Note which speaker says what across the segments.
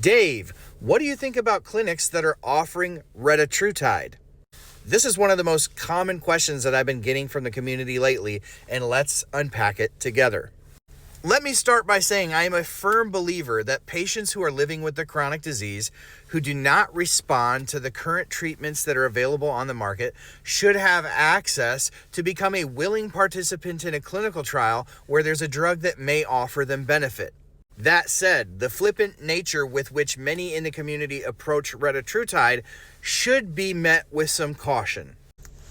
Speaker 1: Dave, what do you think about clinics that are offering retatrutide? This is one of the most common questions that I've been getting from the community lately, and let's unpack it together. Let me start by saying I am a firm believer that patients who are living with the chronic disease who do not respond to the current treatments that are available on the market should have access to become a willing participant in a clinical trial where there's a drug that may offer them benefit. That said, the flippant nature with which many in the community approach retatrutide should be met with some caution.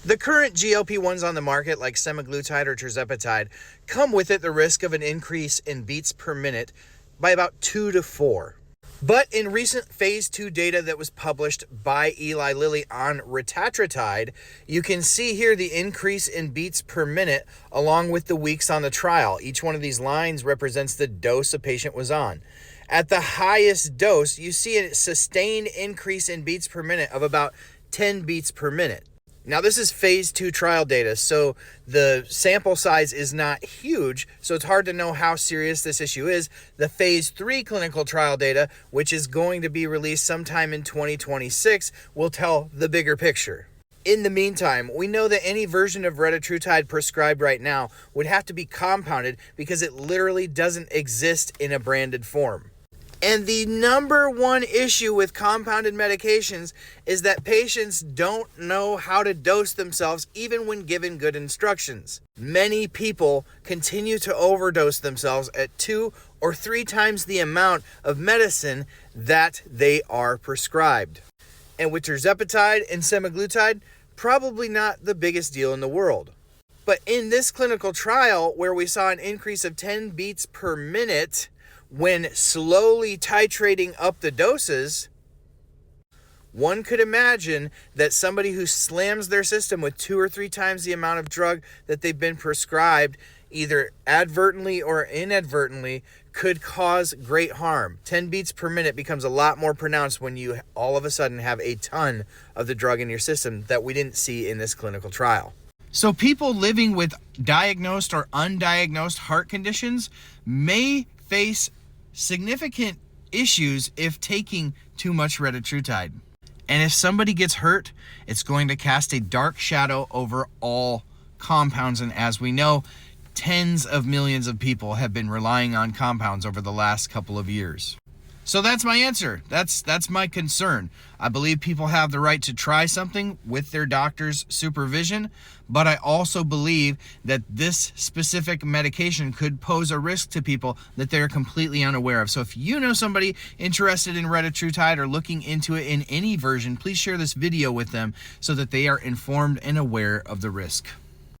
Speaker 1: The current GLP-1s on the market, like semaglutide or tirzepatide, come with it the risk of an increase in beats per minute by about 2 to 4. But in recent phase 2 data that was published by Eli Lilly on retatrutide, you can see here the increase in beats per minute along with the weeks on the trial. Each one of these lines represents the dose a patient was on. At the highest dose, you see a sustained increase in beats per minute of about 10 beats per minute. Now, this is phase 2 trial data, so the sample size is not huge, so it's hard to know how serious this issue is. The phase 3 clinical trial data, which is going to be released sometime in 2026, will tell the bigger picture. In the meantime, we know that any version of retatrutide prescribed right now would have to be compounded because it literally doesn't exist in a branded form. And the number one issue with compounded medications is that patients don't know how to dose themselves even when given good instructions. Many people continue to overdose themselves at 2 or 3 times the amount of medicine that they are prescribed. And with tirzepatide and semaglutide, probably not the biggest deal in the world. But in this clinical trial where we saw an increase of 10 beats per minute, when slowly titrating up the doses, one could imagine that somebody who slams their system with 2 or 3 times the amount of drug that they've been prescribed, either advertently or inadvertently, could cause great harm. 10 beats per minute becomes a lot more pronounced when you all of a sudden have a ton of the drug in your system that we didn't see in this clinical trial. So people living with diagnosed or undiagnosed heart conditions may face significant issues if taking too much retatrutide. And if somebody gets hurt, it's going to cast a dark shadow over all compounds. And as we know, tens of millions of people have been relying on compounds over the last couple of years. So that's my answer. That's my concern. I believe people have the right to try something with their doctor's supervision, but I also believe that this specific medication could pose a risk to people that they're completely unaware of. So if you know somebody interested in retatrutide or looking into it in any version, please share this video with them so that they are informed and aware of the risk.